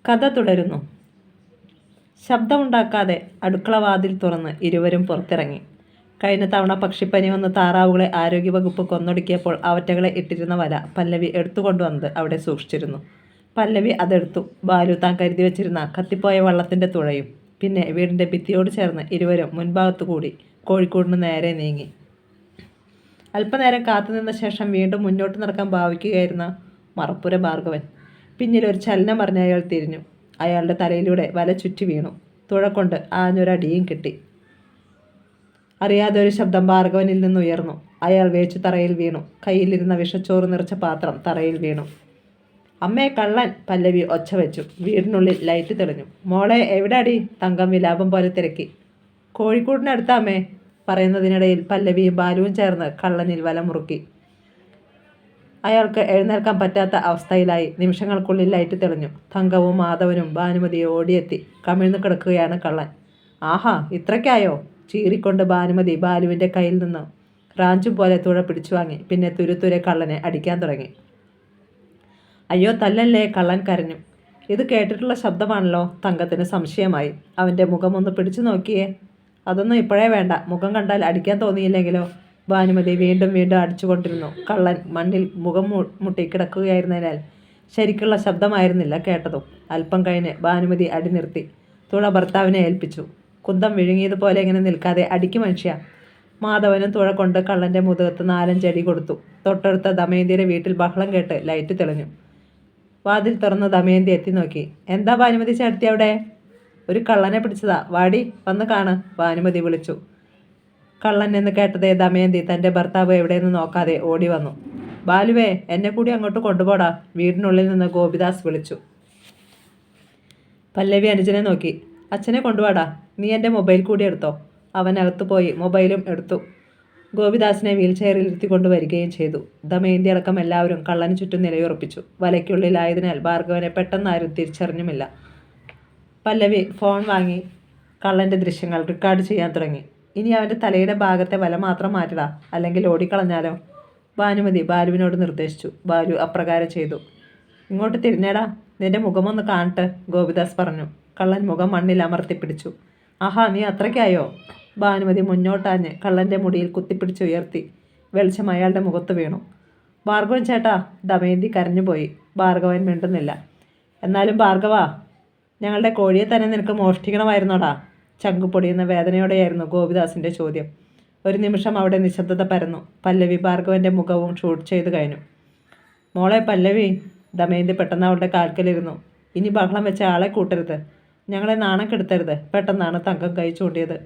കഥ തുടരുന്നു. ശബ്ദമുണ്ടാക്കാതെ അടുക്കള വാതിൽ തുറന്ന് ഇരുവരും പുറത്തിറങ്ങി. കഴിഞ്ഞ തവണ പക്ഷിപ്പനി വന്ന് താറാവുകളെ ആരോഗ്യവകുപ്പ് കൊന്നൊടുക്കിയപ്പോൾ അവറ്റകളെ ഇട്ടിരുന്ന വല പല്ലവി എടുത്തുകൊണ്ടുവന്നത് അവിടെ സൂക്ഷിച്ചിരുന്നു. പല്ലവി അതെടുത്തു. ബാലു താൻ കരുതി വെച്ചിരുന്ന കത്തിപ്പോയ വള്ളത്തിൻ്റെ തുഴയും. പിന്നെ വീടിൻ്റെ ഭിത്തിയോട് ചേർന്ന് ഇരുവരും മുൻഭാഗത്തു കൂടി കോഴിക്കൂടിന് നേരെ നീങ്ങി. അല്പനേരം കാത്തുനിന്ന ശേഷം വീണ്ടും മുന്നോട്ട് നടക്കാൻ ഭാവിക്കുകയായിരുന്ന മറപ്പുര ഭാർഗവൻ പിന്നിലൊരു ചലനം പറഞ്ഞ് അയാൾ തിരിഞ്ഞു. അയാളുടെ തലയിലൂടെ വല ചുറ്റി വീണു. തുഴ കൊണ്ട് ആഞ്ഞൊരടിയും കിട്ടി. അറിയാതെ ഒരു ശബ്ദം ഭാർഗവനിൽ നിന്നുയർന്നു. അയാൾ വേച്ചു തറയിൽ വീണു. കയ്യിലിരുന്ന വിഷച്ചോറ് നിറച്ച പാത്രം തറയിൽ വീണു. അമ്മേ, കള്ളൻ! പല്ലവി ഒച്ച വെച്ചു. വീടിനുള്ളിൽ ലൈറ്റ് തെളിഞ്ഞു. മോളെ, എവിടാടി? തങ്കം വിലാപം പോലെ തിരക്കി. കോഴിക്കൂടിനടുത്താ അമ്മേ. പറയുന്നതിനിടയിൽ പല്ലവിയും ബാലുവും ചേർന്ന് കള്ളനിൽ വല മുറുക്കി. അയാൾക്ക് എഴുന്നേൽക്കാൻ പറ്റാത്ത അവസ്ഥയിലായി. നിമിഷങ്ങൾക്കുള്ളിൽ ലൈറ്റ് തെളിഞ്ഞു. തങ്കവും മാധവനും ഭാനുമതിയെ ഓടിയെത്തി. കമിഴ്ന്നു കിടക്കുകയാണ് കള്ളൻ. ആഹാ, ഇത്രയ്ക്കായോ? ചീറിക്കൊണ്ട് ഭാനുമതി ബാലുവിൻ്റെ കയ്യിൽ നിന്ന് റാഞ്ചും പോലെ തുഴ പിടിച്ചു വാങ്ങി. പിന്നെ തുരുത്തുരെ കള്ളനെ അടിക്കാൻ തുടങ്ങി. അയ്യോ, തല്ലല്ലേ! കള്ളൻ കരഞ്ഞു. ഇത് കേട്ടിട്ടുള്ള ശബ്ദമാണല്ലോ. തങ്കത്തിന് സംശയമായി. അവൻ്റെ മുഖം ഒന്ന് പിടിച്ചു നോക്കിയേ. അതൊന്നും ഇപ്പോഴേ വേണ്ട. മുഖം കണ്ടാൽ അടിക്കാൻ തോന്നിയില്ലെങ്കിലോ? ഭാനുമതി വീണ്ടും വീണ്ടും അടിച്ചുകൊണ്ടിരുന്നു. കള്ളൻ മണ്ണിൽ മുഖം മുട്ടി കിടക്കുകയായിരുന്നതിനാൽ ശരിക്കുള്ള ശബ്ദമായിരുന്നില്ല കേട്ടതും. അല്പം കഴിഞ്ഞ് ഭാനുമതി അടി നിർത്തി. തുഴ ഭർത്താവിനെ ഏൽപ്പിച്ചു. കുന്തം വിഴുങ്ങിയതുപോലെ ഇങ്ങനെ നിൽക്കാതെ അടിക്ക് മനുഷ്യ. മാധവനും തുഴ കൊണ്ട് കള്ളൻ്റെ മുതുകത്ത് 4-5 അടി കൊടുത്തു. തൊട്ടടുത്ത ദമയന്തിയുടെ വീട്ടിൽ ബഹളം കേട്ട് ലൈറ്റ് തെളിഞ്ഞു. വാതിൽ തുറന്ന് ദമയന്തി എത്തി നോക്കി. എന്താ ഭാനുമതി ചേട്ടത്തി അവിടെ? ഒരു കള്ളനെ പിടിച്ചതാ. വാടി, വന്ന് കാണ്, ഭാനുമതി വിളിച്ചു. കള്ളൻ എന്ന് കേട്ടതേ ദമയന്തി തൻ്റെ ഭർത്താവ് എവിടെയെന്ന് നോക്കാതെ ഓടി വന്നു. ബാലുവേ, എന്നെ കൂടി അങ്ങോട്ട് കൊണ്ടുപോടാ, വീടിനുള്ളിൽ നിന്ന് ഗോപിദാസ് വിളിച്ചു. പല്ലവി അനുജനെ നോക്കി. അച്ഛനെ കൊണ്ടുപോടാ. നീ എൻ്റെ മൊബൈൽ കൂടി എടുത്തോ. അവൻ അകത്തു പോയി മൊബൈലും എടുത്തു. ഗോപിദാസിനെ വീൽ ചെയറിൽ ഇരുത്തിക്കൊണ്ട് വരികയും ചെയ്തു. ദമയന്തി അടക്കം എല്ലാവരും കള്ളന് ചുറ്റും നിലയുറപ്പിച്ചു. വലയ്ക്കുള്ളിലായതിനാൽ ഭാർഗവനെ പെട്ടെന്നാരും തിരിച്ചറിഞ്ഞുമില്ല. പല്ലവി ഫോൺ വാങ്ങി കള്ളൻ്റെ ദൃശ്യങ്ങൾ റെക്കോർഡ് ചെയ്യാൻ തുടങ്ങി. ഇനി അവൻ്റെ തലയുടെ ഭാഗത്തെ വല മാത്രം മാറ്റിടാ, അല്ലെങ്കിൽ ഓടിക്കളഞ്ഞാലോ? ഭാനുമതി ബാലുവിനോട് നിർദ്ദേശിച്ചു. ബാലു അപ്രകാരം ചെയ്തു. ഇങ്ങോട്ട് തിരിഞ്ഞേടാ, നിന്റെ മുഖമൊന്ന് കാണട്ടെ, ഗോപിദാസ് പറഞ്ഞു. കള്ളൻ മുഖം മണ്ണിൽ അമർത്തിപ്പിടിച്ചു. ആഹാ, നീ അത്രയ്ക്കായോ? ഭാനുമതി മുന്നോട്ടാഞ്ഞ് കള്ളൻ്റെ മുടിയിൽ കുത്തിപ്പിടിച്ചുയർത്തി. വെളിച്ചം അയാളുടെ മുഖത്ത് വീണു. ഭാർഗവൻ ചേട്ടാ! ദമയന്തി കരഞ്ഞുപോയി. ഭാർഗവൻ മിണ്ടുന്നില്ല. എന്നാലും ഭാർഗവാ, ഞങ്ങളുടെ കോഴിയെ തന്നെ നിനക്ക് മോഷ്ടിക്കണമായിരുന്നോടാ? ചങ്കുപൊടിയുന്ന വേദനയോടെയായിരുന്നു ഗോപിദാസിൻ്റെ ചോദ്യം. ഒരു നിമിഷം അവിടെ നിശബ്ദത പരന്നു. പല്ലവി ഭാർഗവൻ്റെ മുഖവും ഷൂട്ട് ചെയ്ത് കഴിഞ്ഞു. മോളെ പല്ലവി! ദമയന്തി പെട്ടെന്ന് അവളുടെ കാൽക്കലിരുന്നു. ഇനി ബഹളം വെച്ച ആളെ കൂട്ടരുത്, ഞങ്ങളെ നാണം കെടുത്തരുത്. പെട്ടെന്നാണ് തങ്കം കൈ ചൂണ്ടിയത്.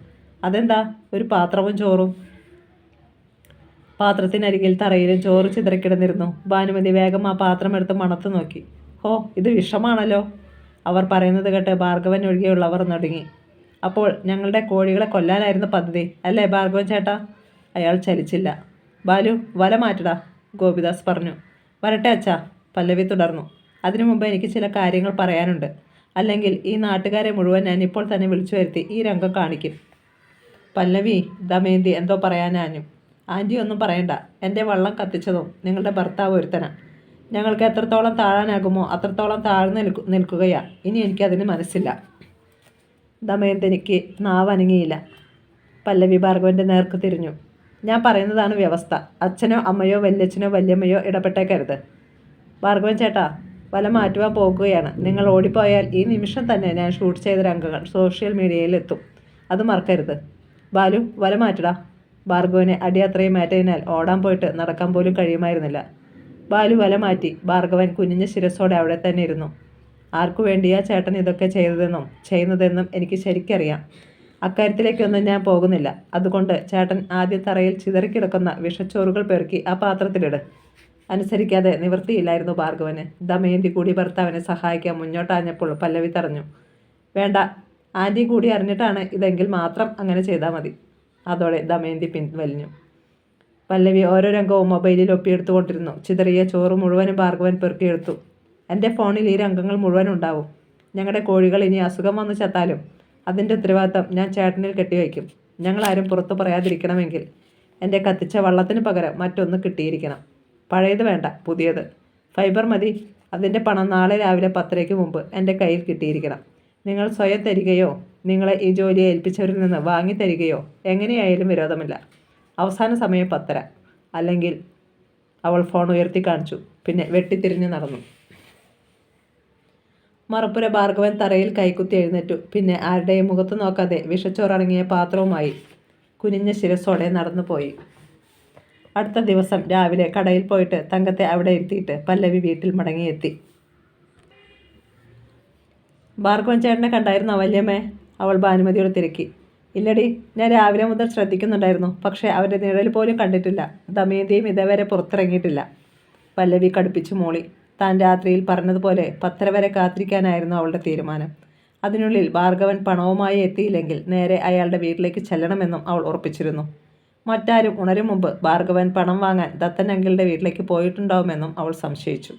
അതെന്താ? ഒരു പാത്രവും ചോറും. പാത്രത്തിനരികിൽ തറയിലും ചോറ് ചിതറിക്കിടന്നിരുന്നു. ഭാനുമതി വേഗം ആ പാത്രം എടുത്ത് മണത്തു നോക്കി. ഓ, ഇത് വിഷമാണല്ലോ. അവർ പറയുന്നത് കേട്ട് ഭാർഗവൻ ഒഴികെയുള്ളവർ നടുങ്ങി. അപ്പോൾ ഞങ്ങളുടെ കോഴികളെ കൊല്ലാനായിരുന്നു പദ്ധതി അല്ലേ ഭാർഗവൻ ചേട്ടാ? അയാൾ ചലിച്ചില്ല. ബാലു, വല മാറ്റടാ, ഗോപിദാസ് പറഞ്ഞു. വരട്ടെ അച്ഛാ, പല്ലവി തുടർന്നു. അതിനു മുമ്പ് എനിക്ക് ചില കാര്യങ്ങൾ പറയാനുണ്ട്. അല്ലെങ്കിൽ ഈ നാട്ടുകാരെ മുഴുവൻ ഞാൻ ഇപ്പോൾ തന്നെ വിളിച്ചു വരുത്തി ഈ രംഗം കാണിക്കും. പല്ലവി, ദമയന്തി എന്തോ പറയാനാഞ്ഞു. ആൻറ്റി ഒന്നും പറയണ്ട. എൻ്റെ വള്ളം കത്തിച്ചതും നിങ്ങളുടെ ഭർത്താവ് ഒരുത്തനാണ്. ഞങ്ങൾക്ക് എത്രത്തോളം താഴാനാകുമോ അത്രത്തോളം താഴ്ന്നു നിൽക്കുകയാ. ഇനി എനിക്കതിന് മനസ്സില്ല. ദമയന്തിക്ക് നാവ് അനങ്ങിയില്ല. പല്ലവി ഭാർഗവൻ്റെ നേർക്ക് തിരിഞ്ഞു. ഞാൻ പറയുന്നതാണ് വ്യവസ്ഥ. അച്ഛനോ അമ്മയോ വല്യച്ഛനോ വല്യമ്മയോ ഇടപെട്ടേക്കരുത്. ഭാർഗവൻ ചേട്ടാ, വല മാറ്റുവാൻ പോകുകയാണ്. നിങ്ങൾ ഓടിപ്പോയാൽ ഈ നിമിഷം തന്നെ ഞാൻ ഷൂട്ട് ചെയ്ത രംഗങ്ങൾ സോഷ്യൽ മീഡിയയിൽ എത്തും. അത് മറക്കരുത്. ബാലു, വല മാറ്റടാ. ഭാർഗവനെ അടി അത്രയും മാറ്റതിനാൽ ഓടാൻ പോയിട്ട് നടക്കാൻ പോലും കഴിയുമായിരുന്നില്ല. ബാലു വല മാറ്റി. ഭാർഗവൻ കുനിഞ്ഞ ശിരസോടെ അവിടെ തന്നെ ഇരുന്നു. ആർക്കു വേണ്ടിയാ ചേട്ടൻ ഇതൊക്കെ ചെയ്യുന്നതെന്നും എനിക്ക് ശരിക്കറിയാം. അക്കാര്യത്തിലേക്കൊന്നും ഞാൻ പോകുന്നില്ല. അതുകൊണ്ട് ചേട്ടൻ ആദ്യം തറയിൽ ചിതറിക്കിടക്കുന്ന വിഷച്ചോറുകൾ പെറുക്കി ആ പാത്രത്തിലിട്. അനുസരിക്കാതെ നിവൃത്തിയില്ലായിരുന്നു ഭാർഗവന്. ദമയന്തി കൂടി ഭർത്താവിനെ സഹായിക്കാൻ മുന്നോട്ടാഞ്ഞപ്പോൾ പല്ലവി തടഞ്ഞു. വേണ്ട, ആൻറ്റി കൂടി അറിഞ്ഞിട്ടാണ് ഇതെങ്കിൽ മാത്രം അങ്ങനെ ചെയ്താൽ മതി. അതോടെ ദമയന്തി പിൻവലിഞ്ഞു. പല്ലവി ഓരോ രംഗവും മൊബൈലിൽ ഒപ്പിയെടുത്തുകൊണ്ടിരുന്നു. ചിതറിയ ചോറ് മുഴുവനും ഭാർഗവൻ പെറുക്കിയെടുത്തു. എൻ്റെ ഫോണിൽ ഈ രംഗങ്ങൾ മുഴുവൻ ഉണ്ടാവും. ഞങ്ങളുടെ കോഴികൾ ഇനി അസുഖം വന്ന് ചത്താലും അതിൻ്റെ ഉത്തരവാദിത്തം ഞാൻ ചേട്ടനിൽ കെട്ടിവയ്ക്കും. ഞങ്ങളാരും പുറത്തു പറയാതിരിക്കണമെങ്കിൽ എൻ്റെ കത്തിച്ച വള്ളത്തിന് പകരം മറ്റൊന്ന് കിട്ടിയിരിക്കണം. പഴയത് വേണ്ട, പുതിയത്. ഫൈബർ മതി. അതിൻ്റെ പണം നാളെ രാവിലെ 10:30 മുമ്പ് എൻ്റെ കയ്യിൽ കിട്ടിയിരിക്കണം. നിങ്ങൾ സ്വയം തരികയോ നിങ്ങളെ ഈ ജോലിയെ ഏൽപ്പിച്ചവരിൽ നിന്ന് വാങ്ങിത്തരികയോ എങ്ങനെയായാലും വിരോധമില്ല. അവസാന സമയം 10:30. അല്ലെങ്കിൽ അവൾ ഫോൺ ഉയർത്തി കാണിച്ചു. പിന്നെ വെട്ടിത്തിരിഞ്ഞു നടന്നു. മറുപുര ഭാർഗവൻ തറയിൽ കൈക്കുത്തി എഴുന്നേറ്റു. പിന്നെ ആരുടെയും മുഖത്ത് നോക്കാതെ വിഷച്ചോറടങ്ങിയ പാത്രവുമായി കുനിഞ്ഞ ശിരസ്സോടെ നടന്നുപോയി. അടുത്ത ദിവസം രാവിലെ കടയിൽ പോയിട്ട് തങ്കത്തെ അവിടെ ഇരുത്തിയിട്ട് പല്ലവി വീട്ടിൽ മടങ്ങിയെത്തി. ഭാർഗവൻ ചേട്ടനെ കണ്ടായിരുന്നോ വല്യമ്മേ? അവൾ ഭാനുമതിയോട് തിരക്കി. ഇല്ലടി, ഞാൻ രാവിലെ മുതൽ ശ്രദ്ധിക്കുന്നുണ്ടായിരുന്നു. പക്ഷേ അവരുടെ നിഴൽ പോലും കണ്ടിട്ടില്ല. ദമയന്തിയും ഇതേവരെ പുറത്തിറങ്ങിയിട്ടില്ല. പല്ലവി കടുപ്പിച്ചു മൂളി. താൻ രാത്രിയിൽ പറഞ്ഞതുപോലെ 10:30 വരെ കാത്തിരിക്കാനായിരുന്നു അവളുടെ തീരുമാനം. അതിനുള്ളിൽ ഭാർഗവൻ പണവുമായി എത്തിയില്ലെങ്കിൽ നേരെ അയാളുടെ വീട്ടിലേക്ക് ചെല്ലണമെന്നും അവൾ ഉറപ്പിച്ചിരുന്നു. മറ്റാരും ഉണരും മുമ്പ് ഭാർഗവൻ പണം വാങ്ങാൻ ദത്തൻ അങ്കിളുടെ വീട്ടിലേക്ക് പോയിട്ടുണ്ടാവുമെന്നും അവൾ സംശയിച്ചു.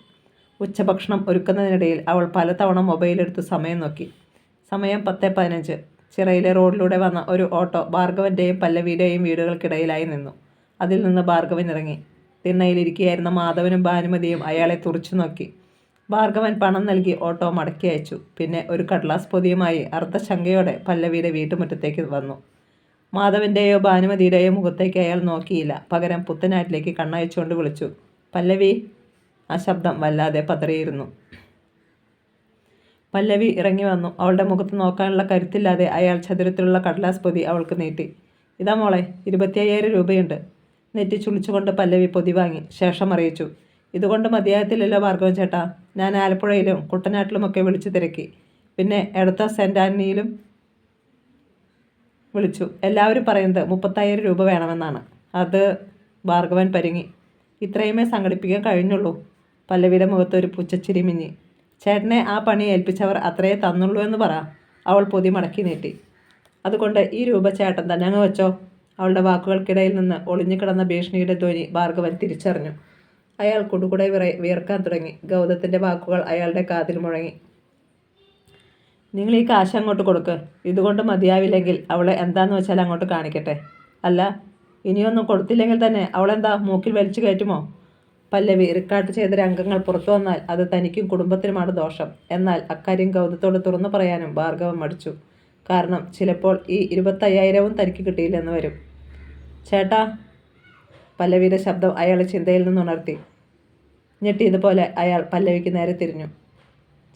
ഉച്ചഭക്ഷണം ഒരുക്കുന്നതിനിടയിൽ അവൾ പലതവണ മൊബൈലെടുത്ത് സമയം നോക്കി. സമയം 10:15. ചിറയിലെ റോഡിലൂടെ വന്ന ഒരു ഓട്ടോ ഭാർഗവൻ്റെയും പല്ലവിയുടെയും വീടുകൾക്കിടയിലായി നിന്നു. അതിൽ നിന്ന് ഭാർഗവൻ ഇറങ്ങി. തിണ്ണയിലിരിക്കുകയായിരുന്ന മാധവനും ഭാനുമതിയും അയാളെ തുറച്ചു നോക്കി. ഭാർഗവൻ പണം നൽകി ഓട്ടോ മടക്കി അയച്ചു. പിന്നെ ഒരു കടലാസ് പൊതിയുമായി അർദ്ധശങ്കയോടെ പല്ലവിയുടെ വീട്ടുമുറ്റത്തേക്ക് വന്നു. മാധവൻ്റെയോ ഭാനുമതിയുടെയോ മുഖത്തേക്ക് അയാൾ നോക്കിയില്ല. പകരം പുത്തനാട്ടിലേക്ക് കണ്ണയച്ചുകൊണ്ട് വിളിച്ചു, പല്ലവി. ആ ശബ്ദം വല്ലാതെ പതറിയിരുന്നു. പല്ലവി ഇറങ്ങി വന്നു. അവളുടെ മുഖത്ത് നോക്കാനുള്ള കരുത്തില്ലാതെ അയാൾ ചതുരത്തിലുള്ള കടലാസ് പൊതി അവൾക്ക് നീട്ടി. ഇതാ മോളെ, 25,000 രൂപയുണ്ട്. നെറ്റി ചുളിച്ചുകൊണ്ട് പല്ലവി പൊതി വാങ്ങി. ശേഷം അറിയിച്ചു, ഇതുകൊണ്ട് മതിയാകത്തില്ലല്ലോ ഭാർഗവൻ ചേട്ടാ. ഞാൻ ആലപ്പുഴയിലും കുട്ടനാട്ടിലുമൊക്കെ വിളിച്ചു തിരക്കി. പിന്നെ അടുത്ത സെൻറ്റ് ആൻ്റണിയിലും വിളിച്ചു. എല്ലാവരും പറയുന്നത് 35,000 രൂപ വേണമെന്നാണ്. അത് ഭാർഗവൻ പരുങ്ങി. ഇത്രയുമേ സംഘടിപ്പിക്കാൻ കഴിഞ്ഞുള്ളൂ. പല്ലവിയുടെ മുഖത്ത് ഒരു പുച്ഛച്ചിരി മിന്നി. ചേട്ടനെ ആ പണി ഏൽപ്പിച്ചവർ അത്രയേ തന്നുള്ളൂ എന്ന് പറ. അവൾ പൊതി മടക്കി നീട്ടി. അതുകൊണ്ട് ഈ രൂപ ചേട്ടൻ തന്നെ അങ്ങ് വെച്ചോ. അവളുടെ വാക്കുകൾക്കിടയിൽ നിന്ന് ഒളിഞ്ഞുകിടന്ന ഭീഷണിയുടെ ധ്വനി ഭാർഗവൻ തിരിച്ചറിഞ്ഞു. അയാൾ കുടുകുടെ വിയർക്കാൻ തുടങ്ങി. ഗൗതത്തിൻ്റെ വാക്കുകൾ അയാളുടെ കാതിൽ മുഴങ്ങി. നിങ്ങൾ ഈ കാശ് അങ്ങോട്ട് കൊടുക്ക്. ഇതുകൊണ്ട് മതിയാവില്ലെങ്കിൽ അവളെ എന്താന്ന് വെച്ചാൽ അങ്ങോട്ട് കാണിക്കട്ടെ. അല്ല, ഇനിയൊന്നും കൊടുത്തില്ലെങ്കിൽ തന്നെ അവളെന്താ മൂക്കിൽ വലിച്ചു കയറ്റുമോ? പല്ലവി റിക്കാർഡ് ചെയ്ത രംഗങ്ങൾ പുറത്തു വന്നാൽ അത് തനിക്കും കുടുംബത്തിനുമാണ് ദോഷം. എന്നാൽ അക്കാര്യം ഗൗതത്തോട് തുറന്നു പറയാനും ഭാർഗവൻ മടിച്ചു. കാരണം ചിലപ്പോൾ ഈ 25,000 തനിക്ക് കിട്ടിയില്ലെന്ന് വരും. ചേട്ടാ, പല്ലവിയുടെ ശബ്ദം അയാളെ ചിന്തയിൽ നിന്നുണർത്തി. ഞെട്ടിയതുപോലെ അയാൾ പല്ലവിക്ക് നേരെ തിരിഞ്ഞു.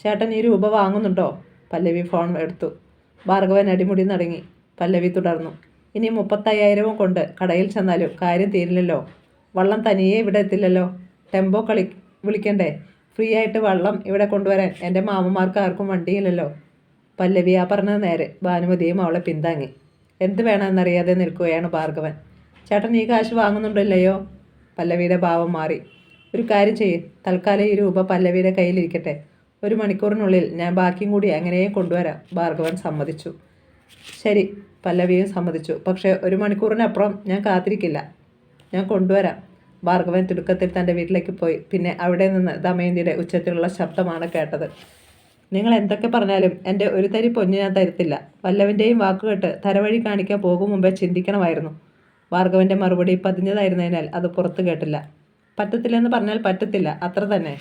ചേട്ടൻ ഈ രൂപ വാങ്ങുന്നുണ്ടോ? പല്ലവി ഫോൺ എടുത്തു. ഭാർഗവൻ അടിമുടി നടുങ്ങി. പല്ലവി തുടർന്നു. ഇനി 35,000 കൊണ്ട് കടയിൽ ചെന്നാലും കാര്യം തീരില്ലല്ലോ. വള്ളം തനിയെ ഇവിടെ എത്തില്ലല്ലോ. ടെമ്പോ വിളിക്കണ്ടേ? ഫ്രീ ആയിട്ട് വള്ളം ഇവിടെ കൊണ്ടുവരാൻ എൻ്റെ മാമന്മാർക്ക് ആർക്കും വണ്ടിയില്ലല്ലോ. പല്ലവി ആ പറഞ്ഞത് നേരെ. ഭാനുമതിയും അവളെ പിന്താങ്ങി. എന്ത് വേണമെന്നറിയാതെ നിൽക്കുകയാണ് ഭാർഗവൻ. ചേട്ടൻ ഈ കാശ് വാങ്ങുന്നുണ്ടല്ലയോ? പല്ലവിയുടെ ഭാവം മാറി. ഒരു കാര്യം ചെയ്യ്, തൽക്കാലം ഈ രൂപ പല്ലവിയുടെ കയ്യിലിരിക്കട്ടെ. 1 മണിക്കൂറിനുള്ളിൽ ഞാൻ ബാക്കിയും കൂടി എങ്ങനെയും കൊണ്ടുവരാം. ഭാർഗവൻ സമ്മതിച്ചു. ശരി, പല്ലവിയും സമ്മതിച്ചു. പക്ഷേ 1 മണിക്കൂറിനപ്പുറം ഞാൻ കാത്തിരിക്കില്ല. ഞാൻ കൊണ്ടുവരാം. ഭാർഗവൻ തിടുക്കത്തിൽ തൻ്റെ വീട്ടിലേക്ക് പോയി. പിന്നെ അവിടെ നിന്ന് ദമയന്തിയുടെ ഉച്ചത്തിലുള്ള ശബ്ദമാണ് കേട്ടത്. നിങ്ങൾ എന്തൊക്കെ പറഞ്ഞാലും എൻ്റെ ഒരു തരി പൊന്നു ഞാൻ തരത്തില്ല. വല്ലവൻ്റെയും വാക്കുകേട്ട് തരവഴി കാണിക്കാൻ പോകും മുമ്പേ ചിന്തിക്കണമായിരുന്നു. ഭാർഗവൻ്റെ മറുപടി പതിഞ്ഞതായിരുന്നതിനാൽ അത് പുറത്തു കേട്ടില്ല. പറ്റത്തില്ലെന്ന് പറഞ്ഞാൽ പറ്റത്തില്ല, അത്ര തന്നെ.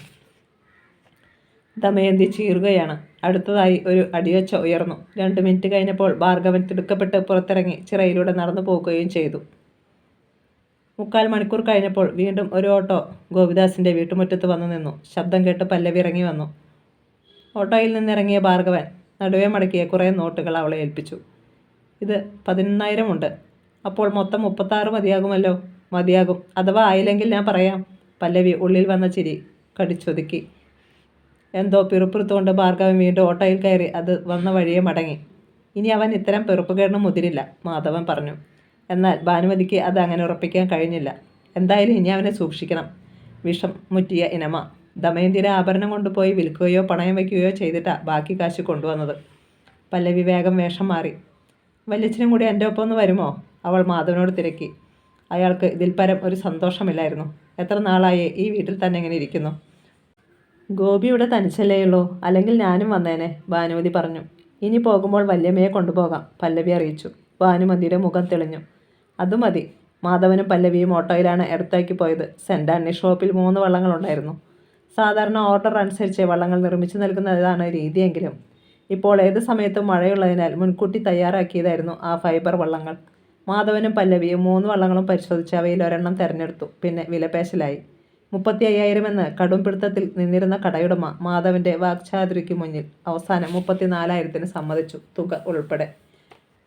ദമയന്തി ചീറുകയാണ്. അടുത്തതായി ഒരു അടിയൊച്ച ഉയർന്നു. 2 മിനിറ്റ് കഴിഞ്ഞപ്പോൾ ഭാർഗവൻ തിടുക്കപ്പെട്ട് പുറത്തിറങ്ങി ചിറയിലൂടെ നടന്നു പോകുകയും ചെയ്തു. 3/4 മണിക്കൂർ കഴിഞ്ഞപ്പോൾ വീണ്ടും ഒരു ഓട്ടോ ഗോപിദാസിൻ്റെ വീട്ടുമുറ്റത്ത് വന്നു നിന്നു. ശബ്ദം കേട്ട് പല്ലവി ഇറങ്ങി വന്നു. ഓട്ടോയിൽ നിന്നിറങ്ങിയ ഭാർഗവൻ നടുവേ മടക്കിയ കുറേ നോട്ടുകൾ അവളെ ഏൽപ്പിച്ചു. ഇത് 11,000 ഉണ്ട്. അപ്പോൾ മൊത്തം 36 മതിയാകുമല്ലോ. മതിയാകും. അഥവാ ആയില്ലെങ്കിൽ ഞാൻ പറയാം. പല്ലവി ഉള്ളിൽ വന്ന ചിരി കടിച്ചൊതുക്കി. എന്തോ പിറുപ്പിറുത്തുകൊണ്ട് ഭാർഗവൻ വീണ്ടും ഓട്ടോയിൽ കയറി അത് വന്ന വഴിയെ മടങ്ങി. ഇനി അവൻ ഇത്തരം പിറുപ്പുകേടിന് മുതിരില്ല, മാധവൻ പറഞ്ഞു. എന്നാൽ ഭാനുമതിക്ക് അത് അങ്ങനെ ഉറപ്പിക്കാൻ കഴിഞ്ഞില്ല. എന്തായാലും ഇനി അവനെ സൂക്ഷിക്കണം. വിഷം മുറ്റിയ ഇനമ. ദമയന്തിയുടെ ആഭരണം കൊണ്ടുപോയി വിൽക്കുകയോ പണയം വയ്ക്കുകയോ ചെയ്തിട്ടാണ് ബാക്കി കാശ് കൊണ്ടുവന്നത്. പല്ലവി വേഗം വേഷം മാറി. വല്യച്ഛനും കൂടി എൻ്റെ ഒപ്പം ഒന്ന് വരുമോ? അവൾ മാധവനോട് തിരക്കി. അയാൾക്ക് ഇതിൽ പരം ഒരു സന്തോഷമില്ലായിരുന്നു. എത്ര നാളായി ഈ വീട്ടിൽ തന്നെ ഇങ്ങനെ ഇരിക്കുന്നു. ഗോപി ഇവിടെ തനിച്ചല്ലേയുള്ളൂ, അല്ലെങ്കിൽ ഞാനും വന്നേനെ, ഭാനുമതി പറഞ്ഞു. ഇനി പോകുമ്പോൾ വല്യമ്മയെ കൊണ്ടുപോകാം, പല്ലവി അറിയിച്ചു. ഭാനുമതിയുടെ മുഖം തെളിഞ്ഞു. അത് മതി. മാധവനും പല്ലവിയും ഓട്ടോയിലാണ് അടുത്തേക്ക് പോയത്. സെൻറ്റ് ആന്റണി ഷോപ്പിൽ 3 വള്ളങ്ങളുണ്ടായിരുന്നു. സാധാരണ ഓർഡർ അനുസരിച്ച് വള്ളങ്ങൾ നിർമ്മിച്ചു നൽകുന്നതാണ് രീതിയെങ്കിലും ഇപ്പോൾ ഏത് സമയത്തും മഴയുള്ളതിനാൽ മുൻകൂട്ടി തയ്യാറാക്കിയതായിരുന്നു ആ ഫൈബർ വള്ളങ്ങൾ. മാധവനും പല്ലവിയും 3 വള്ളങ്ങളും പരിശോധിച്ച് അവയിൽ ഒരെണ്ണം തിരഞ്ഞെടുത്തു. പിന്നെ വിലപേശലായി. 35,000 എന്ന് കടും പിടുത്തത്തിൽ നിന്നിരുന്ന കടയുടമ മാധവന്റെ വാക്ചാതുരിക്ക് മുന്നിൽ അവസാനം 34,000-ന് സമ്മതിച്ചു, തുക ഉൾപ്പെടെ.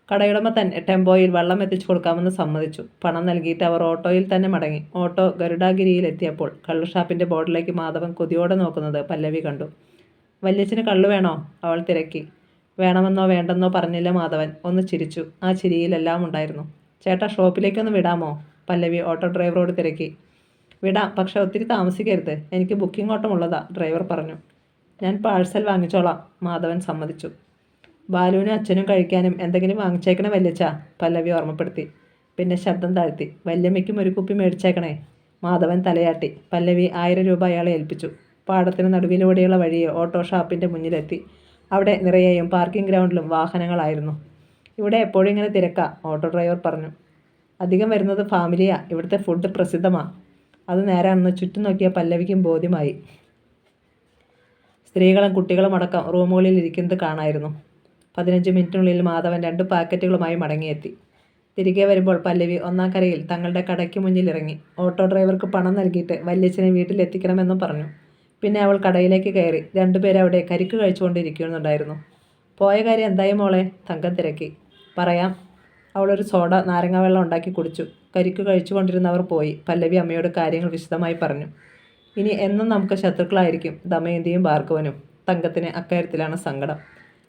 കടയുടമ തന്നെ ടെമ്പോയിൽ വെള്ളം എത്തിച്ചു കൊടുക്കാമെന്ന് സമ്മതിച്ചു. പണം നൽകിയിട്ട് അവർ ഓട്ടോയിൽ തന്നെ മടങ്ങി. ഓട്ടോ ഗരുഡാഗിരിയിലെത്തിയപ്പോൾ കള്ളുഷാപ്പിന്റെ ബോർഡിലേക്ക് മാധവൻ കൊതിയോടെ നോക്കുന്നത് പല്ലവി കണ്ടു. വല്യച്ഛന് കള്ളു വേണോ? അവൾ തിരക്കി. വേണമെന്നോ വേണ്ടെന്നോ പറഞ്ഞില്ല മാധവൻ. ഒന്ന് ചിരിച്ചു. ആ ചിരിയിലെല്ലാം ഉണ്ടായിരുന്നു. ചേട്ടാ, ഷോപ്പിലേക്കൊന്ന് വിടാമോ? പല്ലവി ഓട്ടോ ഡ്രൈവറോട് തിരക്കി. വിടാം, പക്ഷെ ഒത്തിരി താമസിക്കരുത്. എനിക്ക് ബുക്കിംഗ് ഓട്ടമുള്ളതാ, ഡ്രൈവർ പറഞ്ഞു. ഞാൻ പാഴ്സൽ വാങ്ങിച്ചോളാം, മാധവൻ സമ്മതിച്ചു. ബാലുവിനും അച്ഛനും കഴിക്കാനും എന്തെങ്കിലും വാങ്ങിച്ചേക്കണേ വല്യച്ഛ, പല്ലവി ഓർമ്മപ്പെടുത്തി. പിന്നെ ശബ്ദം താഴ്ത്തി. വല്യമ്മയ്ക്കും ഒരു കുപ്പി മേടിച്ചേക്കണേ. മാധവൻ തലയാട്ടി. പല്ലവി 1000 രൂപ അയാളെ ഏൽപ്പിച്ചു. പാടത്തിന് നടുവിലൂടെയുള്ള വഴിയെ ഓട്ടോ ഷാപ്പിൻ്റെ മുന്നിലെത്തി. അവിടെ നിറയെയും പാർക്കിംഗ് ഗ്രൗണ്ടിലും വാഹനങ്ങളായിരുന്നു. ഇവിടെ എപ്പോഴും ഇങ്ങനെ തിരക്കാ, ഓട്ടോ ഡ്രൈവർ പറഞ്ഞു. അധികം വരുന്നത് ഫാമിലിയാ. ഇവിടുത്തെ ഫുഡ് പ്രസിദ്ധമാ. അത് നേരാണെന്ന് ചുറ്റും നോക്കിയ പല്ലവിക്കും ബോധ്യമായി. സ്ത്രീകളും കുട്ടികളും അടക്കം റൂമുകളിൽ ഇരിക്കുന്നത് കാണായിരുന്നു. 15 മിനിറ്റിനുള്ളിൽ മാധവൻ 2 പാക്കറ്റുകളുമായി മടങ്ങിയെത്തി. തിരികെ വരുമ്പോൾ പല്ലവി ഒന്നാം കരയിൽ തങ്ങളുടെ കടയ്ക്ക് മുന്നിൽ ഇറങ്ങി. ഓട്ടോ ഡ്രൈവർക്ക് പണം നൽകിയിട്ട് വല്യച്ഛനെ വീട്ടിലെത്തിക്കണമെന്നും പറഞ്ഞു. പിന്നെ അവൾ കടയിലേക്ക് കയറി. 2 പേരവിടെ കരിക്ക് കഴിച്ചുകൊണ്ടിരിക്കുന്നുണ്ടായിരുന്നു. പോയ കാര്യം എന്തായി മോളെ? തങ്കം തിരക്കി. പറയാം. അവളൊരു സോഡ നാരങ്ങ വെള്ളം ഉണ്ടാക്കി കുടിച്ചു. കരിക്ക് കഴിച്ചുകൊണ്ടിരുന്നവർ പോയി. പല്ലവി അമ്മയോട് കാര്യങ്ങൾ വിശദമായി പറഞ്ഞു. ഇനി എന്നും നമുക്ക് ശത്രുക്കളായിരിക്കും ദമയന്തിയും ഭാർഗവനും. തങ്കത്തിന് അക്കാര്യത്തിലാണ് സങ്കടം.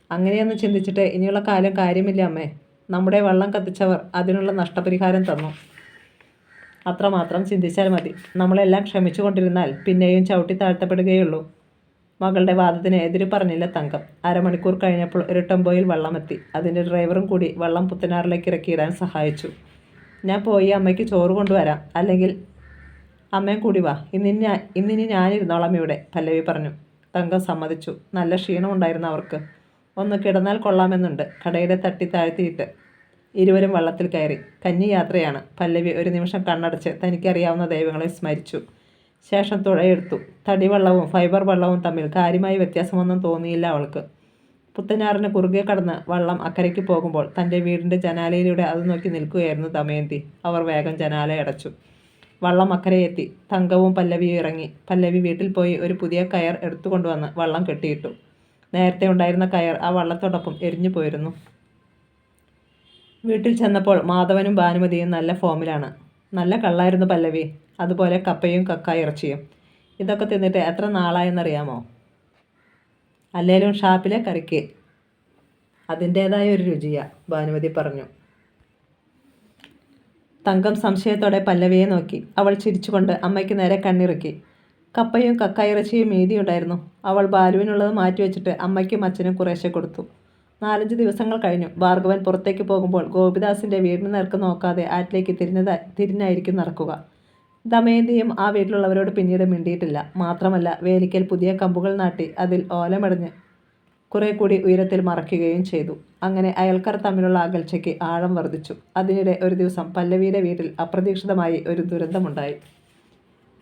അങ്ങനെയൊന്നും ചിന്തിച്ചിട്ട് ഇനിയുള്ള കാലം കാര്യമില്ല അമ്മേ. നമ്മുടെ വള്ളം കത്തിച്ചവർ അതിനുള്ള നഷ്ടപരിഹാരം തന്നു. അത്രമാത്രം ചിന്തിച്ചാൽ മതി. നമ്മളെല്ലാം ക്ഷമിച്ചു കൊണ്ടിരുന്നാൽ പിന്നെയും ചവിട്ടി താഴ്ത്തപ്പെടുകയുള്ളൂ. മകളുടെ വാദത്തിന് എതിര് പറഞ്ഞില്ല തങ്കം. 1/2 മണിക്കൂർ കഴിഞ്ഞപ്പോൾ ഒരു ടെമ്പോയിൽ വെള്ളമെത്തി. അതിൻ്റെ ഡ്രൈവറും കൂടി വെള്ളം പുത്തനാറിലേക്ക് ഇറക്കിയിടാൻ സഹായിച്ചു. ഞാൻ പോയി അമ്മയ്ക്ക് ചോറ് കൊണ്ടുവരാം. അല്ലെങ്കിൽ അമ്മയും കൂടി വാ. ഇന്നിനി ഞാനിരുന്നോളാം ഇവിടെ, പല്ലവി പറഞ്ഞു. തങ്കം സമ്മതിച്ചു. നല്ല ക്ഷീണമുണ്ടായിരുന്നു അവർക്ക്. ഒന്ന് കിടന്നാൽ കൊള്ളാമെന്നുണ്ട്. കടയുടെ തട്ടി താഴ്ത്തിയിട്ട് ഇരുവരും വള്ളത്തിൽ കയറി. കന്നി യാത്രയാണ്. പല്ലവി ഒരു നിമിഷം കണ്ണടച്ച് തനിക്കറിയാവുന്ന ദൈവങ്ങളെ സ്മരിച്ചു. ശേഷം തുഴയെടുത്തു. തടിവള്ളവും ഫൈബർ വള്ളവും തമ്മിൽ കാര്യമായ വ്യത്യാസമൊന്നും തോന്നിയില്ല അവൾക്ക്. പുത്തനാറിന് കുറുകെ കടന്ന് വള്ളം അക്കരയ്ക്ക് പോകുമ്പോൾ തൻ്റെ വീടിൻ്റെ ജനാലയിലൂടെ അത് നോക്കി നിൽക്കുകയായിരുന്നു ദമയന്തി. അവർ വേഗം ജനാല അടച്ചു. വള്ളം അക്കരയെത്തി. തങ്കവും പല്ലവിയും ഇറങ്ങി. പല്ലവി വീട്ടിൽ പോയി ഒരു പുതിയ കയർ എടുത്തുകൊണ്ടുവന്ന് വള്ളം കെട്ടിയിട്ടു. നേരത്തെ ഉണ്ടായിരുന്ന കയർ ആ വള്ളത്തോടൊപ്പം എരിഞ്ഞു പോയിരുന്നു. വീട്ടിൽ ചെന്നപ്പോൾ മാധവനും ഭാനുമതിയും നല്ല ഫോമിലാണ്. നല്ല കള്ളായിരുന്നു പല്ലവി. അതുപോലെ കപ്പയും കക്കായ ഇറച്ചിയും. ഇതൊക്കെ തിന്നിട്ട് എത്ര നാളായെന്നറിയാമോ? അല്ലേലും ഷാപ്പിലെ കറിക്ക് അതിൻ്റേതായ ഒരു രുചിയാ, ഭാനുമതി പറഞ്ഞു. തങ്കം സംശയത്തോടെ പല്ലവിയെ നോക്കി. അവൾ ചിരിച്ചുകൊണ്ട് അമ്മയ്ക്ക് നേരെ കണ്ണിറുക്കി. കപ്പയും കക്കായിറച്ചിയും മീതിയുണ്ടായിരുന്നു. അവൾ ബാലുവിനുള്ളത് മാറ്റിവെച്ചിട്ട് അമ്മയ്ക്കും അച്ഛനും കുറേശ്ശെ കൊടുത്തു. 4-5 ദിവസങ്ങൾ കഴിഞ്ഞു. ഭാർഗവൻ പുറത്തേക്ക് പോകുമ്പോൾ ഗോപിദാസിൻ്റെ വീടിന് നേർക്ക് നോക്കാതെ ആറ്റിലേക്ക് തിരിഞ്ഞായിരിക്കും നടക്കുക. ദമയന്തിയും ആ വീട്ടിലുള്ളവരോട് പിന്നീട് മിണ്ടിയിട്ടില്ല. മാത്രമല്ല, വേലിക്കൽ പുതിയ കമ്പുകൾ നാട്ടി അതിൽ ഓലമടഞ്ഞ് കുറെ കൂടി ഉയരത്തിൽ മറയ്ക്കുകയും ചെയ്തു. അങ്ങനെ അയൽക്കാർ തമ്മിലുള്ള അകൽച്ചയ്ക്ക് ആഴം വർദ്ധിച്ചു. അതിനിടെ ഒരു ദിവസം പല്ലവിയുടെ വീട്ടിൽ അപ്രതീക്ഷിതമായി ഒരു ദുരന്തമുണ്ടായി.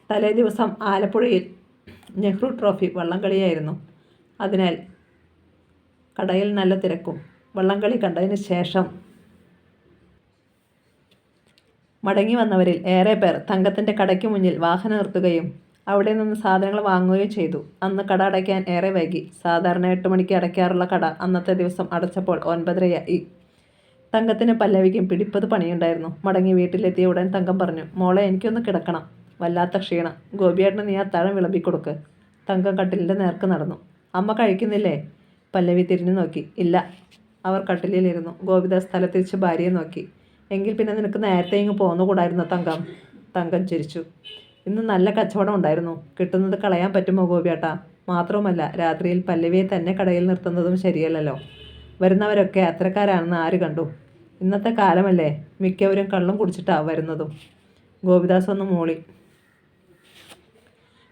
തലേ ദിവസം ആലപ്പുഴയിൽ നെഹ്റു ട്രോഫി വള്ളംകളിയായിരുന്നു. അതിനാൽ കടയിൽ നല്ല തിരക്കും. വള്ളംകളി കണ്ടതിന് ശേഷം മടങ്ങി വന്നവരിൽ ഏറെ പേർ തങ്കത്തിൻ്റെ കടയ്ക്ക് മുന്നിൽ വാഹനം നിർത്തുകയും അവിടെ നിന്ന് സാധനങ്ങൾ വാങ്ങുകയും ചെയ്തു. അന്ന് കട അടയ്ക്കാൻ ഏറെ വൈകി. സാധാരണ 8 മണിക്ക് അടയ്ക്കാറുള്ള കട അന്നത്തെ ദിവസം അടച്ചപ്പോൾ 9:30 തങ്കത്തിനും പല്ലവിക്കും പിടിപ്പത് പണിയുണ്ടായിരുന്നു. മടങ്ങി വീട്ടിലെത്തിയ ഉടൻ തങ്കം പറഞ്ഞു, മോളെ എനിക്കൊന്ന് കിടക്കണം. വല്ലാത്ത ക്ഷീണം. ഗോപിയേട്ടന് നീ അത്താഴം വിളമ്പിക്കൊടുക്ക്. തങ്കം കട്ടിലിൻ്റെ നേർക്ക് നടന്നു. അമ്മ കഴിക്കുന്നില്ലേ? പല്ലവി തിരിഞ്ഞു നോക്കി. ഇല്ല. അവർ കട്ടിലിലിരുന്നു. ഗോപിദാസ് തല തിരിച്ച് ഭാര്യയെ നോക്കി. എങ്കിൽ പിന്നെ നിനക്ക് നേരത്തെ ഇങ്ങ് പോന്നുകൂടായിരുന്നു തങ്കം. തങ്കം ചിരിച്ചു. ഇന്ന് നല്ല കച്ചവടം ഉണ്ടായിരുന്നു. കിട്ടുന്നത് കളയാൻ പറ്റുമോ ഗോപിയേട്ടാ? മാത്രവുമല്ല, രാത്രിയിൽ പല്ലവിയെ തന്നെ കടയിൽ നിർത്തുന്നതും ശരിയല്ലല്ലോ. വരുന്നവരൊക്കെ അത്തരക്കാരാണെന്ന് ആര് കണ്ടു? ഇന്നത്തെ കാലമല്ലേ, മിക്കവരും കള്ളും കുടിച്ചിട്ടാണ് വരുന്നതും. ഗോപിദാസ് ഒന്ന് മൂളി.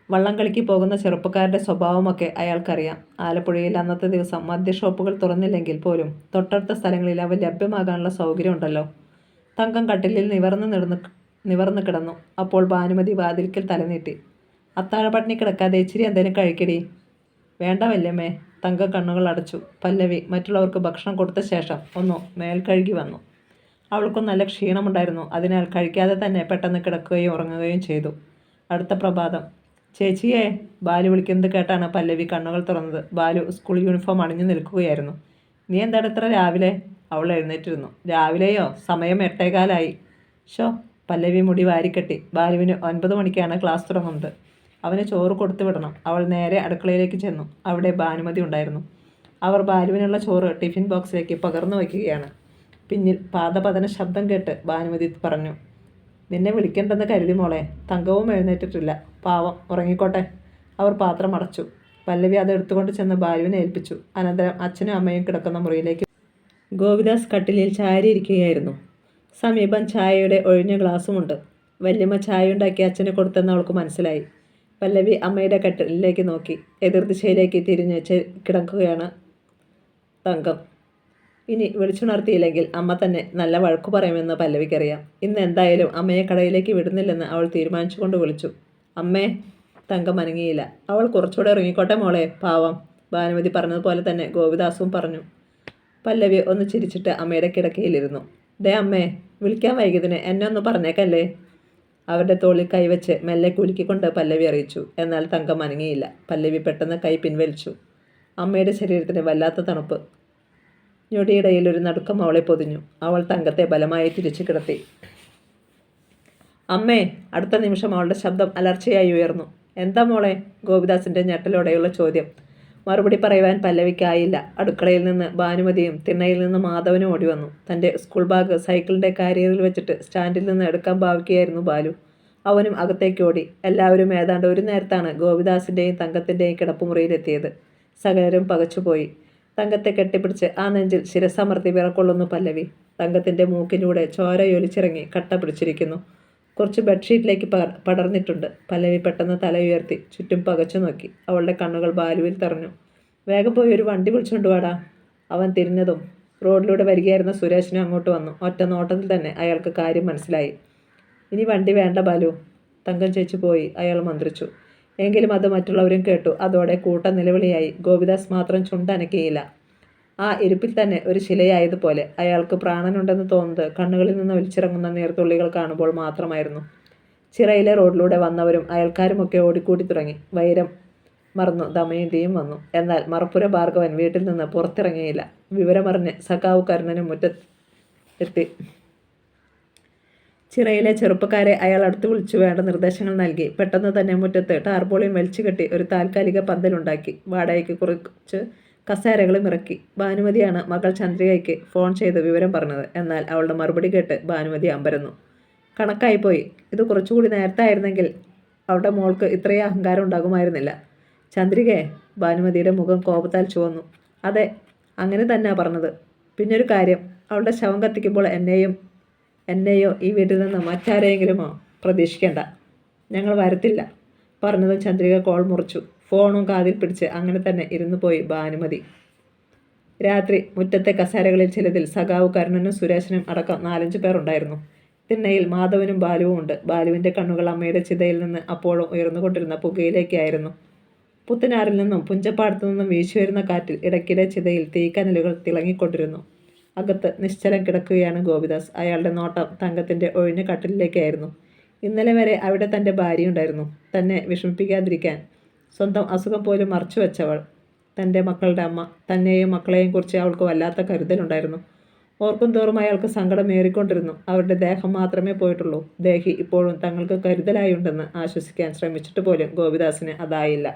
വള്ളംകളിക്ക് പോകുന്ന ചെറുപ്പക്കാരുടെ സ്വഭാവമൊക്കെ അയാൾക്കറിയാം. ആലപ്പുഴയിൽ അന്നത്തെ ദിവസം മദ്യഷോപ്പുകൾ തുറന്നില്ലെങ്കിൽ പോലും തൊട്ടടുത്ത സ്ഥലങ്ങളിൽ അവ ലഭ്യമാകാനുള്ള സൗകര്യമുണ്ടല്ലോ. തങ്കം കട്ടിലിൽ നിവർന്ന് കിടന്നു. അപ്പോൾ ഭാനുമതി വാതിൽക്കൽ തലനീട്ടി. അത്താഴപട്ടിണി കിടക്കാതെ ഇച്ചിരി എന്തെങ്കിലും കഴിക്കടി. വേണ്ട വല്യമ്മേ. തങ്കം കണ്ണുകൾ അടച്ചു. പല്ലവി മറ്റുള്ളവർക്ക് ഭക്ഷണം കൊടുത്ത ശേഷം ഒന്ന് മേൽ കഴുകി വന്നു. അവൾക്കും നല്ല ക്ഷീണമുണ്ടായിരുന്നു. അതിനാൽ കഴിക്കാതെ തന്നെ പെട്ടെന്ന് കിടക്കുകയും ഉറങ്ങുകയും ചെയ്തു. അടുത്ത പ്രഭാതം. ചേച്ചിയെ, ബാലു വിളിക്കുന്നത് കേട്ടാണ് പല്ലവി കണ്ണുകൾ തുറന്നത്. ബാലു സ്കൂൾ യൂണിഫോം അണിഞ്ഞു നിൽക്കുകയായിരുന്നു. നീ എന്താണ് ഇത്ര രാവിലെ? അവൾ എഴുന്നേറ്റിരുന്നു. രാവിലെയോ? സമയം 8:15. ഷോ. പല്ലവി മുടി വാരിക്കെട്ടി. ബാലുവിന് 9 മണിക്കാണ് ക്ലാസ് തുടങ്ങുന്നത്. അവന് ചോറ് കൊടുത്തു വിടണം. അവൾ നേരെ അടുക്കളയിലേക്ക് ചെന്നു. അവിടെ ഭാനുമതി ഉണ്ടായിരുന്നു. അവർ ബാലുവിനുള്ള ചോറ് ടിഫിൻ ബോക്സിലേക്ക് പകർന്നു വയ്ക്കുകയാണ്. പിന്നിൽ പാദപതന ശബ്ദം കേട്ട് ഭാനുമതി പറഞ്ഞു, നിന്നെ വിളിക്കണ്ടെന്ന് കരുതി മോളെ. തങ്കവും എഴുന്നേറ്റിട്ടില്ല. പാവം, ഉറങ്ങിക്കോട്ടെ. അവർ പാത്രം അടച്ചു. പല്ലവി അത് എടുത്തുകൊണ്ട് ചെന്ന് ബാലുവിനെ ഏൽപ്പിച്ചു. അനന്തരം അച്ഛനും അമ്മയും കിടക്കുന്ന മുറിയിലേക്ക്. ഗോപിദാസ് കട്ടിലിൽ ചാരിയിരിക്കുകയായിരുന്നു. സമീപം ചായയുടെ ഒഴിഞ്ഞ ഗ്ലാസുമുണ്ട്. വല്യമ്മ ചായ ഉണ്ടാക്കി അച്ഛന് കൊടുത്തെന്ന് അവൾക്ക് മനസ്സിലായി. പല്ലവി അമ്മയുടെ കട്ടിലിലേക്ക് നോക്കി. എതിർദിശയിലേക്ക് തിരിഞ്ഞ് കിടക്കുകയാണ് തങ്കം. ഇനി വിളിച്ചുണർത്തിയില്ലെങ്കിൽ അമ്മ തന്നെ നല്ല വഴക്കു പറയുമെന്ന് പല്ലവിക്കറിയാം. ഇന്ന് എന്തായാലും അമ്മയെ കടയിലേക്ക് വിടുന്നില്ലെന്ന് അവൾ തീരുമാനിച്ചുകൊണ്ട് വിളിച്ചു. അമ്മേ. തങ്കം അനങ്ങിയില്ല. അവൾ കുറച്ചുകൂടെ ഇറങ്ങിക്കോട്ടെ മോളെ, പാവം. ഭാനുമതി പറഞ്ഞതുപോലെ തന്നെ ഗോപിദാസും പറഞ്ഞു. പല്ലവി ഒന്ന് ചിരിച്ചിട്ട് അമ്മയുടെ കിടക്കയിലിരുന്നു. ദേ അമ്മേ, വിളിക്കാൻ വൈകിയതിന് എന്നെ ഒന്ന് പറഞ്ഞേക്കല്ലേ. അവരുടെ തോളിൽ കൈവച്ച് മെല്ലെ കുലുക്കിക്കൊണ്ട് പല്ലവി അറിയിച്ചു. എന്നാൽ തങ്കം അനങ്ങിയില്ല. പല്ലവി പെട്ടെന്ന് കൈ പിൻവലിച്ചു. അമ്മയുടെ ശരീരത്തിന് വല്ലാത്ത തണുപ്പ്. ഞൊടിയിടയിൽ ഒരു നടുക്കം അവളെ പൊതിഞ്ഞു. അവൾ തങ്കത്തെ ബലമായി തിരിച്ചു കിടത്തി. അമ്മേ. അടുത്ത നിമിഷം അവളുടെ ശബ്ദം അലർച്ചയായി ഉയർന്നു. എന്താ മോളെ? ഗോപിദാസിൻ്റെ ഞെട്ടലോടെയുള്ള ചോദ്യം. മറുപടി പറയുവാൻ പല്ലവിക്കായില്ല. അടുക്കളയിൽ നിന്ന് ഭാനുമതിയും തിണ്ണയിൽ നിന്ന് മാധവനും ഓടി വന്നു. തൻ്റെ സ്കൂൾ ബാഗ് സൈക്കിളിൻ്റെ കാരിയറിൽ വെച്ചിട്ട് സ്റ്റാൻഡിൽ നിന്ന് എടുക്കാൻ ഭാവിക്കുകയായിരുന്നു ബാലു. അവനും അകത്തേക്ക് ഓടി. എല്ലാവരും ഏതാണ്ട് ഒരു നേരത്താണ് ഗോപിദാസിൻ്റെയും തങ്കത്തിൻ്റെയും കിടപ്പുമുറിയിലെത്തിയത്. സകലരും പകച്ചുപോയി. തങ്കത്തെ കെട്ടിപ്പിടിച്ച് ആ നെഞ്ചിൽ ശിരസമർത്തി വിറക്കൊള്ളുന്നു പല്ലവി. തങ്കത്തിൻ്റെ മൂക്കിലൂടെ ചോരയൊലിച്ചിറങ്ങി കട്ട പിടിച്ചിരിക്കുന്നു. കുറച്ച് ബെഡ്ഷീറ്റിലേക്ക് പടർന്നിട്ടുണ്ട്. പല്ലവി പെട്ടെന്ന് തല ഉയർത്തി ചുറ്റും പകച്ചു നോക്കി. അവളുടെ കണ്ണുകൾ ബാലുവിൽ തെറഞ്ഞു. വേഗം പോയി ഒരു വണ്ടി വിളിച്ചുകൊണ്ട് വാടാ. അവൻ തിരിഞ്ഞതും റോഡിലൂടെ വരികയായിരുന്ന സുരേഷിനും അങ്ങോട്ട് വന്നു. ഒറ്റ നോട്ടത്തിൽ തന്നെ അയാൾക്ക് കാര്യം മനസ്സിലായി. ഇനി വണ്ടി വേണ്ട ബാലു. തങ്കം ചേച്ചി പോയി, അയാൾ മന്ത്രിച്ചു. എങ്കിലും അത് മറ്റുള്ളവരും കേട്ടു. അതോടെ കൂട്ട നിലവിളിയായി. ഗോപിദാസ് മാത്രം ചുണ്ടനക്കിയില്ല. ആ ഇരിപ്പിൽ തന്നെ ഒരു ശിലയായതുപോലെ. അയാൾക്ക് പ്രാണനുണ്ടെന്ന് തോന്നുന്നത് കണ്ണുകളിൽ നിന്ന് ഒലിച്ചിറങ്ങുന്ന നീർത്തുള്ളികൾ കാണുമ്പോൾ മാത്രമായിരുന്നു. ചിറയിലെ റോഡിലൂടെ വന്നവരും അയൽക്കാരുമൊക്കെ ഓടിക്കൂടി തുടങ്ങി. വൈരം മറന്നു ദമയന്തിയും വന്നു. എന്നാൽ മറപ്പുര ഭാർഗവൻ വീട്ടിൽ നിന്ന് പുറത്തിറങ്ങിയില്ല. വിവരമറിഞ്ഞ് സഖാവ് കരുണനും മുറ്റത്തെത്തി. ചിറയിലെ ചെറുപ്പക്കാരെ അയാൾ അടുത്ത് വിളിച്ചു വേണ്ട നിർദ്ദേശങ്ങൾ നൽകി. പെട്ടെന്ന് തന്നെ മുറ്റത്ത് ടാർപോളിയും വലിച്ചു കെട്ടി ഒരു താൽക്കാലിക പന്തലുണ്ടാക്കി. വാടകയ്ക്ക് കുറച്ച് കസേരകളും ഇറക്കി. ഭാനുമതിയാണ് മകൾ ചന്ദ്രികയ്ക്ക് ഫോൺ ചെയ്ത് വിവരം പറഞ്ഞത്. എന്നാൽ അവളുടെ മറുപടി കേട്ട് ഭാനുമതി അമ്പരന്നു. കണക്കായിപ്പോയി. ഇത് കുറച്ചുകൂടി നേരത്തെ ആയിരുന്നെങ്കിൽ അവളുടെ മോൾക്ക് ഇത്രയും അഹങ്കാരം ഉണ്ടാകുമായിരുന്നില്ല. ചന്ദ്രികയെ? ഭാനുമതിയുടെ മുഖം കോപത്താൽ ചുവന്നു. അതെ, അങ്ങനെ തന്നെയാ പറഞ്ഞത്. പിന്നൊരു കാര്യം, അവളുടെ ശവം കത്തിക്കുമ്പോൾ എന്നെയോ ഈ വീട്ടിൽ നിന്ന് മറ്റാരെയെങ്കിലുമോ പ്രതീക്ഷിക്കേണ്ട. ഞങ്ങൾ വരത്തില്ല. പറഞ്ഞത് ചന്ദ്രിക കോൾ മുറിച്ചു. ഫോണും കാതിൽ പിടിച്ച് അങ്ങനെ തന്നെ ഇരുന്നു പോയി ഭാനുമതി. രാത്രി മുറ്റത്തെ കസേരകളിൽ ചിലതിൽ സഖാവ് കരുണനും സുരേഷനും അടക്കം 4-5 പേർ ഉണ്ടായിരുന്നു. തിണ്ണയിൽ മാധവനും ബാലുവും ഉണ്ട്. ബാലുവിൻ്റെ കണ്ണുകൾ അമ്മയുടെ ചിതയിൽ നിന്ന് അപ്പോഴും ഉയർന്നുകൊണ്ടിരുന്ന പുകയിലേക്കായിരുന്നു. പുത്തനാറിൽ നിന്നും പുഞ്ചപ്പാടത്തു നിന്നും വീശുവരുന്ന കാറ്റിൽ ഇടയ്ക്കിടെ ചിതയിൽ തീക്കനലുകൾ തിളങ്ങിക്കൊണ്ടിരുന്നു. അകത്ത് നിശ്ചലം കിടക്കുകയാണ് ഗോപിദാസ്. അയാളുടെ നോട്ടം തങ്കത്തിൻ്റെ ഒഴിഞ്ഞ കട്ടിലിലേക്കായിരുന്നു. ഇന്നലെ വരെ അവിടെ തൻ്റെ ഭാര്യയുണ്ടായിരുന്നു. തന്നെ വിഷമിപ്പിക്കാതിരിക്കാൻ സ്വന്തം അസുഖം പോലും മറച്ചുവെച്ചവൾ. തൻ്റെ മക്കളുടെ അമ്മ. തന്നെയും മക്കളെയും കുറിച്ച് അവൾക്ക് വല്ലാത്ത കരുതലുണ്ടായിരുന്നു. ഓർക്കും തോറും അയാൾക്ക് സങ്കടമേറിക്കൊണ്ടിരുന്നു. അവരുടെ ദേഹം മാത്രമേ പോയിട്ടുള്ളൂ. ദേഹി ഇപ്പോഴും തങ്ങൾക്ക് കരുതലായുണ്ടെന്ന് ആശ്വസിക്കാൻ ശ്രമിച്ചിട്ട് പോലും ഗോപിദാസിന് അതായില്ല.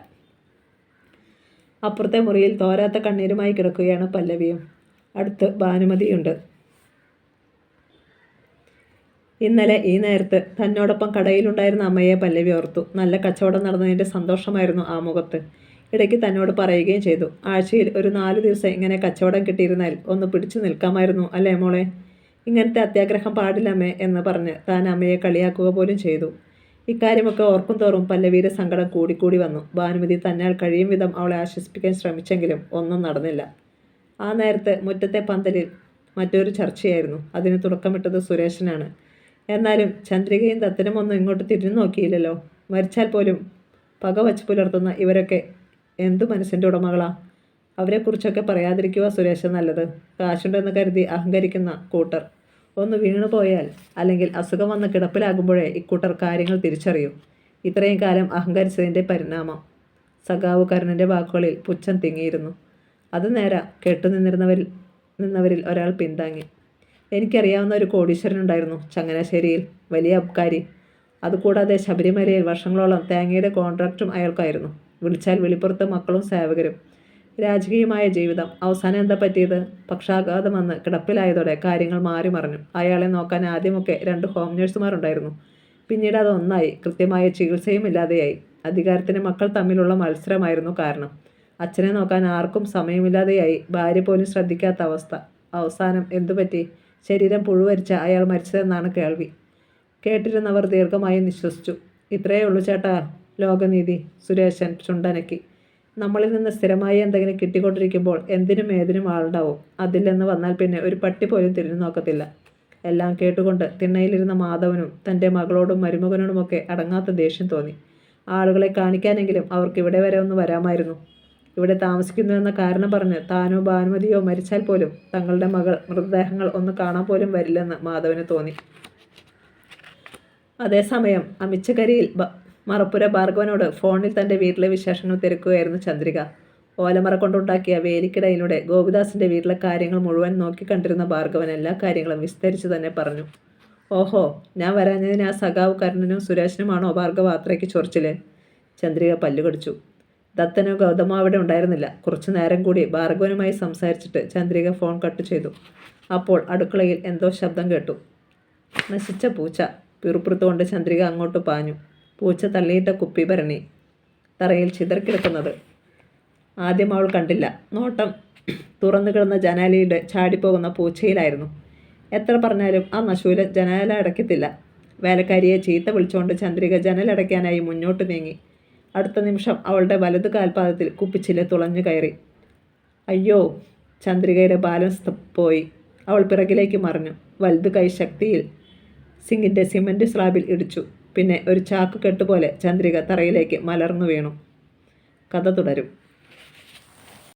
അപ്പുറത്തെ മുറിയിൽ തോരാത്ത കണ്ണീരുമായി കിടക്കുകയാണ് പല്ലവിയും. അടുത്ത് ഭാനുമതിയുണ്ട്. ഇന്നലെ ഈ നേരത്ത് തന്നോടൊപ്പം കടയിലുണ്ടായിരുന്ന അമ്മയെ പല്ലവി ഓർത്തു. നല്ല കച്ചവടം നടന്നതിൻ്റെ സന്തോഷമായിരുന്നു ആ മുഖത്ത്. ഇടയ്ക്ക് തന്നോട് പറയുകയും ചെയ്തു, ആഴ്ചയിൽ ഒരു 4 ദിവസം ഇങ്ങനെ കച്ചവടം കിട്ടിയിരുന്നാൽ ഒന്ന് പിടിച്ചു നിൽക്കാമായിരുന്നു അല്ലേ മോളെ. ഇങ്ങനത്തെ അത്യാഗ്രഹം പാടില്ലമ്മേ എന്ന് പറഞ്ഞ് താൻ അമ്മയെ കളിയാക്കുക പോലും ചെയ്തു. ഇക്കാര്യമൊക്കെ ഓർക്കും തോറും പല്ലവിയുടെ സങ്കടം കൂടിക്കൂടി വന്നു. ഭാനുമതി തന്നാൽ കഴിയും വിധം അവളെ ആശ്വസിപ്പിക്കാൻ ശ്രമിച്ചെങ്കിലും ഒന്നും നടന്നില്ല. ആ നേരത്ത് മുറ്റത്തെ പന്തലിൽ മറ്റൊരു ചർച്ചയായിരുന്നു. അതിന് തുടക്കമിട്ടത് സുരേഷനാണ്. എന്നാലും ചന്ദ്രികയും ദത്തനും ഒന്നും ഇങ്ങോട്ട് തിരിഞ്ഞു നോക്കിയില്ലല്ലോ. മരിച്ചാൽ പോലും പക വച്ച് പുലർത്തുന്ന ഇവരൊക്കെ എന്തു മനസ്സിൻ്റെ ഉടമകളാ? അവരെക്കുറിച്ചൊക്കെ പറയാതിരിക്കുക സുരേഷ് നല്ലത്. കാശുണ്ടെന്ന് കരുതി അഹങ്കരിക്കുന്ന കൂട്ടർ. ഒന്ന് വീണു പോയാൽ അല്ലെങ്കിൽ അസുഖം വന്ന് കിടപ്പിലാകുമ്പോഴേ ഇക്കൂട്ടർ കാര്യങ്ങൾ തിരിച്ചറിയൂ. ഇത്രയും കാലം അഹങ്കരിച്ചതിൻ്റെ പരിണാമം. സഖാവ് കരുണൻ്റെ വാക്കുകളിൽ പുച്ഛം തിങ്ങിയിരുന്നു. അത് നേരാ. നിന്നവരിൽ ഒരാൾ പിന്താങ്ങി. എനിക്കറിയാവുന്ന ഒരു കോടീശ്വരനുണ്ടായിരുന്നു ചങ്ങനാശ്ശേരിയിൽ, വലിയ അബ്കാരി. അതുകൂടാതെ ശബരിമലയിൽ വർഷങ്ങളോളം തേങ്ങയുടെ കോൺട്രാക്റ്റും അയാൾക്കായിരുന്നു. വിളിച്ചാൽ വെളിപ്പുറത്ത് മക്കളും സേവകരും. രാജകീയമായ ജീവിതം. അവസാനം എന്താ പറ്റിയത്? പക്ഷാഘാതം വന്ന് കിടപ്പിലായതോടെ കാര്യങ്ങൾ മാറി മറിഞ്ഞു. അയാളെ നോക്കാൻ ആദ്യമൊക്കെ 2 ഹോം നേഴ്സുമാരുണ്ടായിരുന്നു. പിന്നീട് അത് ഒന്നായി. കൃത്യമായ ചികിത്സയും ഇല്ലാതെയായി. അധികാരത്തിന് മക്കൾ തമ്മിലുള്ള മത്സരമായിരുന്നു കാരണം. അച്ഛനെ നോക്കാൻ ആർക്കും സമയമില്ലാതെയായി. ഭാര്യ പോലും ശ്രദ്ധിക്കാത്ത അവസ്ഥ. അവസാനം എന്തുപറ്റി? ശരീരം പുഴുവരിച്ച അയാൾ മരിച്ചതെന്നാണ് കേൾവി. കേട്ടിരുന്നവർ ദീർഘമായി നിശ്വസിച്ചു. ഇത്രയേ ഉള്ളൂ ചേട്ടാ ലോകനീതി. സുരേശൻ ചുണ്ടനക്കി. നമ്മളിൽ നിന്ന് സ്ഥിരമായി എന്തെങ്കിലും കിട്ടിക്കൊണ്ടിരിക്കുമ്പോൾ എന്തിനും ഏതിനും ആളുണ്ടാവും. അതില്ലെന്ന് വന്നാൽ പിന്നെ ഒരു പട്ടി പോലും തിരിഞ്ഞു നോക്കത്തില്ല. എല്ലാം കേട്ടുകൊണ്ട് തിണ്ണയിലിരുന്ന മാധവനും തൻ്റെ മകളോടും മരുമകനോടുമൊക്കെ അടങ്ങാത്ത ദേഷ്യം തോന്നി. ആളുകളെ കാണിക്കാനെങ്കിലും അവർക്ക് ഇവിടെ വരെ ഒന്ന് വരാമായിരുന്നു. ഇവിടെ താമസിക്കുന്നുവെന്ന കാരണം പറഞ്ഞ് താനോ ഭാനുമതിയോ മരിച്ചാൽ പോലും തങ്ങളുടെ മകൾ മൃതദേഹങ്ങൾ ഒന്ന് കാണാൻ പോലും വരില്ലെന്ന് മാധവന് തോന്നി. അതേസമയം അമിച്ചകരിയിൽ മറപ്പുര ഭാർഗവനോട് ഫോണിൽ തൻ്റെ വീട്ടിലെ വിശേഷങ്ങൾ തിരക്കുകയായിരുന്നു ചന്ദ്രിക. ഓലമറ കൊണ്ടുണ്ടാക്കിയ വേലിക്കിടയിലൂടെ ഗോപിദാസിൻ്റെ വീട്ടിലെ കാര്യങ്ങൾ മുഴുവൻ നോക്കിക്കണ്ടിരുന്ന ഭാർഗവൻ എല്ലാ കാര്യങ്ങളും വിസ്തരിച്ചു തന്നെ പറഞ്ഞു. ഓഹോ, ഞാൻ വരാഞ്ഞതിന് ആ സഖാവ് കരുണനും സുരേഷനുമാണോ ഭാർഗവ അത്രയ്ക്ക് ചൊറിച്ചില്? ചന്ദ്രിക പല്ലുകടിച്ചു. ദത്തനോ ഗൗതമോ അവിടെ ഉണ്ടായിരുന്നില്ല. കുറച്ചു നേരം കൂടി ഭാർഗവനുമായി സംസാരിച്ചിട്ട് ചന്ദ്രിക ഫോൺ കട്ട് ചെയ്തു. അപ്പോൾ അടുക്കളയിൽ എന്തോ ശബ്ദം കേട്ടു. നശിച്ച പൂച്ച. പിറുപിറുത്തുകൊണ്ട് ചന്ദ്രിക അങ്ങോട്ട് പാഞ്ഞു. പൂച്ച തള്ളിയിട്ട കുപ്പി ഭരണി തറയിൽ ചിതറിക്കിടക്കുന്നത് ആദ്യം അവൾ കണ്ടില്ല. നോട്ടം തുറന്നു കിടന്ന ജനാലയുടെ ചാടിപ്പോകുന്ന പൂച്ചയിലായിരുന്നു. എത്ര പറഞ്ഞാലും ആ നശൂലൻ ജനാല അടയ്ക്കത്തില്ല. വേലക്കാരിയെ ചീത്ത വിളിച്ചുകൊണ്ട് ചന്ദ്രിക ജനലടയ്ക്കാനായി മുന്നോട്ട് നീങ്ങി. അടുത്ത നിമിഷം അവളുടെ വലതു കാൽപാദത്തിൽ കുപ്പിച്ചില് തുളഞ്ഞു കയറി. അയ്യോ! ചന്ദ്രികയുടെ ബാലൻസ് പോയി. അവൾ പിറകിലേക്ക് മറിഞ്ഞു. വലതു കൈ ശക്തിയിൽ സിങ്ങിൻ്റെ സിമൻറ്റ് സ്ലാബിൽ ഇടിച്ചു. പിന്നെ ഒരു ചാക്ക് കെട്ടുപോലെ ചന്ദ്രിക തറയിലേക്ക് മലർന്നു വീണു. കഥ തുടരും.